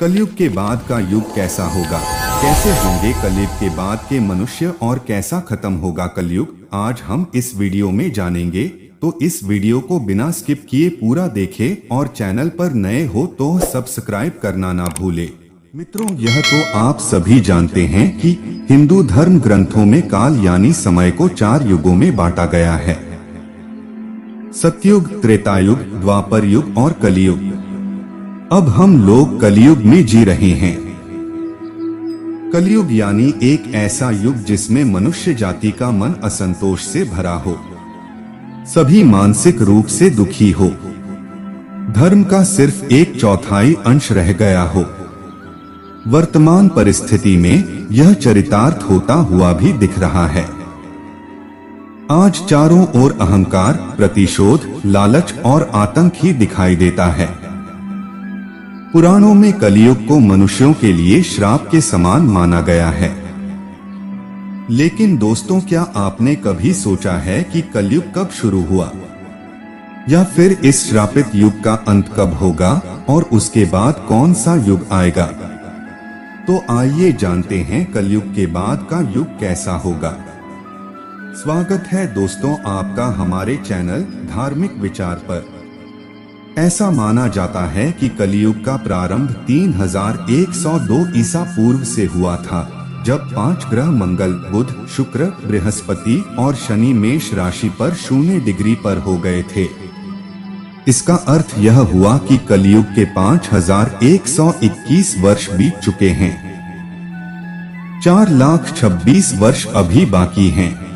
कलयुग के बाद का युग कैसा होगा, कैसे होंगे कलयुग के बाद के मनुष्य और कैसा खत्म होगा कलयुग, आज हम इस वीडियो में जानेंगे। तो इस वीडियो को बिना स्किप किए पूरा देखें और चैनल पर नए हो तो सब्सक्राइब करना ना भूले। मित्रों, यह तो आप सभी जानते हैं कि हिंदू धर्म ग्रंथों में काल यानी समय को 4 युगों में बांटा गया है। सतयुग, त्रेतायुग, द्वापर युग और कलियुग। अब हम लोग कलियुग में जी रहे हैं। कलियुग यानी एक ऐसा युग जिसमें मनुष्य जाति का मन असंतोष से भरा हो, सभी मानसिक रूप से दुखी हो, धर्म का सिर्फ 1/4 अंश रह गया हो। वर्तमान परिस्थिति में यह चरितार्थ होता हुआ भी दिख रहा है। आज चारों ओर अहंकार, प्रतिशोध, लालच और आतंक ही दिखाई देता है। पुराणों में कलियुग को मनुष्यों के लिए श्राप के समान माना गया है। लेकिन दोस्तों, क्या आपने कभी सोचा है कि कलयुग कब शुरू हुआ, या फिर इस श्रापित युग का अंत कब होगा और उसके बाद कौन सा युग आएगा? तो आइए जानते हैं कलयुग के बाद का युग कैसा होगा। स्वागत है दोस्तों आपका हमारे चैनल धार्मिक विचार पर। ऐसा माना जाता है कि कलियुग का प्रारंभ 3102 ईसा पूर्व से हुआ था, जब 5 ग्रह मंगल, बुध, शुक्र, बृहस्पति और शनि मेष राशि पर 0 डिग्री पर हो गए थे। इसका अर्थ यह हुआ कि कलियुग के 5121 वर्ष बीत चुके हैं। 4,26,000 वर्ष अभी बाकी हैं।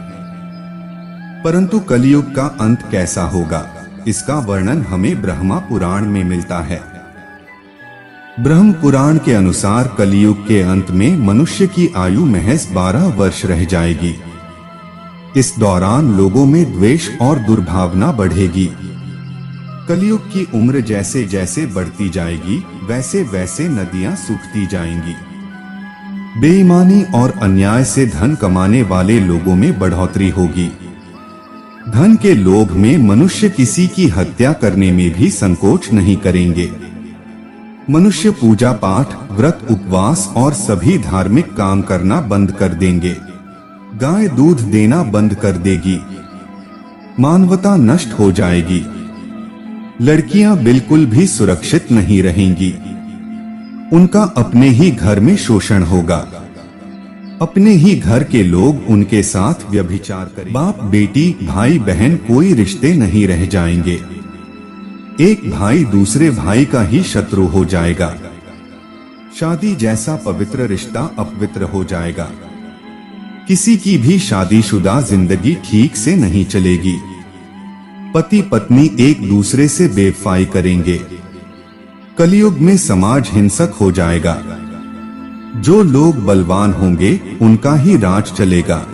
परंतु कलियुग का अंत कैसा होगा, इसका वर्णन हमें ब्रह्मा पुराण में मिलता है। ब्रह्म पुराण के अनुसार कलियुग के अंत में मनुष्य की आयु महज 12 वर्ष रह जाएगी। इस दौरान लोगों में द्वेष और दुर्भावना बढ़ेगी। कलियुग की उम्र जैसे जैसे बढ़ती जाएगी, वैसे वैसे नदियां सूखती जाएंगी। बेईमानी और अन्याय से धन कमाने वाले लोगों में बढ़ोतरी होगी। धन के लोभ में मनुष्य किसी की हत्या करने में भी संकोच नहीं करेंगे। मनुष्य पूजा पाठ, व्रत, उपवास और सभी धार्मिक काम करना बंद कर देंगे। गाय दूध देना बंद कर देगी। मानवता नष्ट हो जाएगी। लड़कियां बिल्कुल भी सुरक्षित नहीं रहेंगी। उनका अपने ही घर में शोषण होगा। अपने ही घर के लोग उनके साथ व्यभिचार करेंगे। बाप बेटी, भाई बहन कोई रिश्ते नहीं रह जाएंगे। एक भाई दूसरे भाई का ही शत्रु हो जाएगा। शादी जैसा पवित्र रिश्ता अपवित्र हो जाएगा। किसी की भी शादीशुदा जिंदगी ठीक से नहीं चलेगी। पति पत्नी एक दूसरे से बेवफाई करेंगे। कलियुग में समाज हिंसक हो जाएगा। जो लोग बलवान होंगे उनका ही राज चलेगा।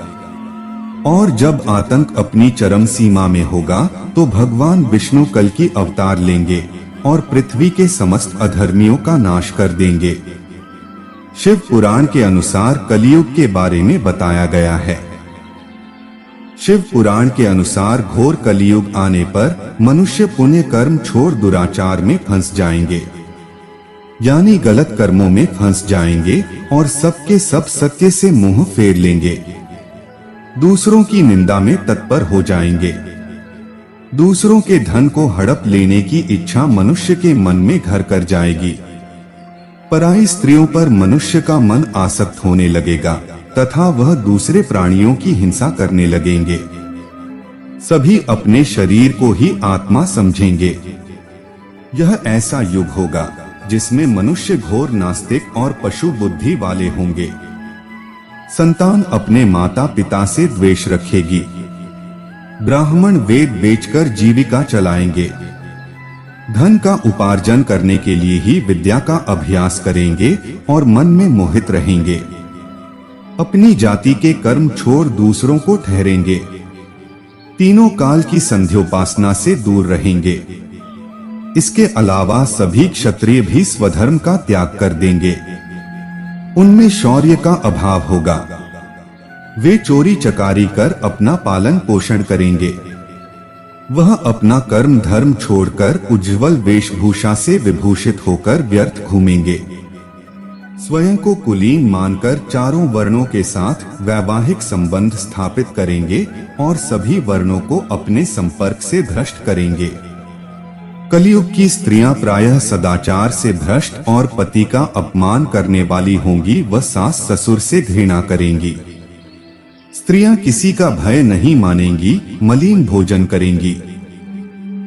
और जब आतंक अपनी चरम सीमा में होगा तो भगवान विष्णु कल की अवतार लेंगे और पृथ्वी के समस्त अधर्मियों का नाश कर देंगे। शिव पुराण के अनुसार कलियुग के बारे में बताया गया है। शिव पुराण के अनुसार घोर कलियुग आने पर मनुष्य पुण्य कर्म छोड़ दुराचार में फंस जाएंगे, यानी गलत कर्मों में फंस जाएंगे और सबके सब सत्य से मुंह फेर लेंगे। दूसरों की निंदा में तत्पर हो जाएंगे। दूसरों के धन को हड़प लेने की इच्छा मनुष्य के मन में घर कर जाएगी। पराई स्त्रियों पर मनुष्य का मन आसक्त होने लगेगा तथा वह दूसरे प्राणियों की हिंसा करने लगेंगे। सभी अपने शरीर को ही आत्मा समझेंगे। यह ऐसा युग होगा जिसमें मनुष्य घोर नास्तिक और पशु बुद्धि वाले होंगे। संतान अपने माता पिता से द्वेष रखेगी। ब्राह्मण वेद बेचकर जीविका चलाएंगे। धन का उपार्जन करने के लिए ही विद्या का अभ्यास करेंगे और मन में मोहित रहेंगे। अपनी जाति के कर्म छोड़ दूसरों को ठहरेंगे। तीनों काल की संध्योपासना से दूर रहेंगे। इसके अलावा सभी क्षत्रिय भी स्वधर्म का त्याग कर देंगे। उनमें शौर्य का अभाव होगा। वे चोरी चकारी कर अपना पालन पोषण करेंगे। वह अपना कर्म धर्म छोड़कर उज्जवल वेशभूषा से विभूषित होकर व्यर्थ घूमेंगे। स्वयं को कुलीन मानकर चारों वर्णों के साथ वैवाहिक संबंध स्थापित करेंगे और सभी वर्णों को अपने संपर्क से भ्रष्ट करेंगे। कलयुग की स्त्रियां प्रायः सदाचार से भ्रष्ट और पति का अपमान करने वाली होंगी व सास ससुर से घृणा करेंगी। स्त्रियां किसी का भय नहीं मानेंगी, मलिन भोजन करेंगी।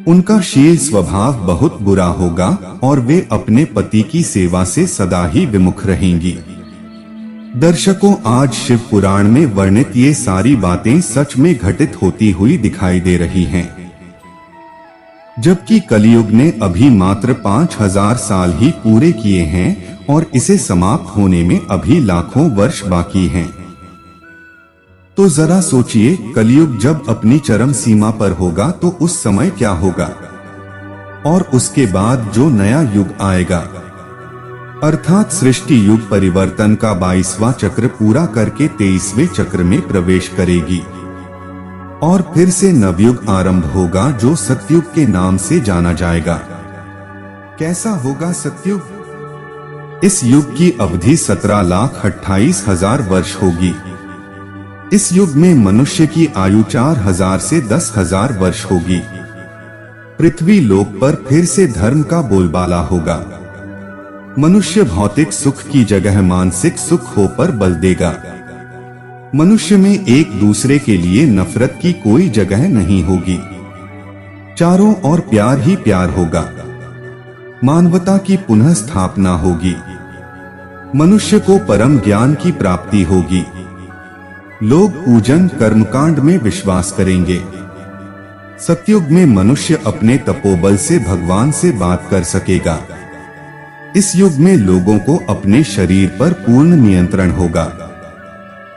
उनका शील स्वभाव बहुत बुरा होगा और वे अपने पति की सेवा से सदा ही विमुख रहेंगी। दर्शकों, आज शिव पुराण में वर्णित ये सारी बातें सच में घटित होती हुई दिखाई दे रही हैं। जबकि कलयुग ने अभी मात्र 5000 साल ही पूरे किए हैं और इसे समाप्त होने में अभी लाखों वर्ष बाकी हैं। तो जरा सोचिए, कलयुग जब अपनी चरम सीमा पर होगा तो उस समय क्या होगा, और उसके बाद जो नया युग आएगा अर्थात सृष्टि युग परिवर्तन का 22वां चक्र पूरा करके 23वें चक्र में प्रवेश करेगी और फिर से नवयुग आरंभ होगा जो सतयुग के नाम से जाना जाएगा। कैसा होगा सतयुग? इस युग की अवधि 17,28,000 वर्ष होगी। इस युग में मनुष्य की आयु 4000 से 10,000 वर्ष होगी। पृथ्वी लोक पर फिर से धर्म का बोलबाला होगा। मनुष्य भौतिक सुख की जगह मानसिक सुख हो पर बल देगा। मनुष्य में एक दूसरे के लिए नफरत की कोई जगह नहीं होगी। चारों ओर प्यार ही प्यार होगा। मानवता की पुनः स्थापना होगी। मनुष्य को परम ज्ञान की प्राप्ति होगी। लोग पूजन कर्मकांड में विश्वास करेंगे। सतयुग में मनुष्य अपने तपोबल से भगवान से बात कर सकेगा। इस युग में लोगों को अपने शरीर पर पूर्ण नियंत्रण होगा।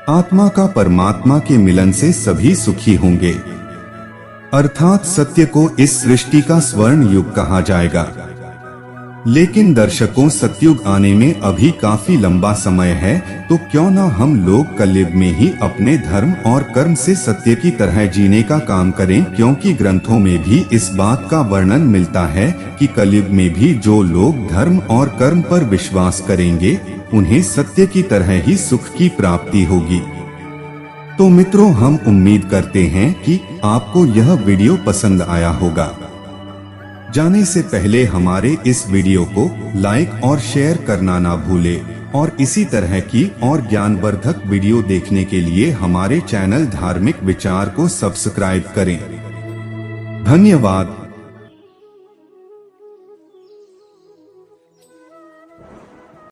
आत्मा का परमात्मा के मिलन से सभी सुखी होंगे। अर्थात सत्य को इस सृष्टि का स्वर्ण युग कहा जाएगा। लेकिन दर्शकों, सतयुग आने में अभी काफी लंबा समय है, तो क्यों न हम लोग कलयुग में ही अपने धर्म और कर्म से सत्य की तरह जीने का काम करें, क्योंकि ग्रंथों में भी इस बात का वर्णन मिलता है कि कलयुग में भी जो लोग धर्म और कर्म पर विश्वास करेंगे उन्हें सत्य की तरह ही सुख की प्राप्ति होगी। तो मित्रों, हम उम्मीद करते हैं कि आपको यह वीडियो पसंद आया होगा। जाने से पहले हमारे इस वीडियो को लाइक और शेयर करना ना भूलें और इसी तरह की और ज्ञानवर्धक वीडियो देखने के लिए हमारे चैनल धार्मिक विचार को सब्सक्राइब करें। धन्यवाद।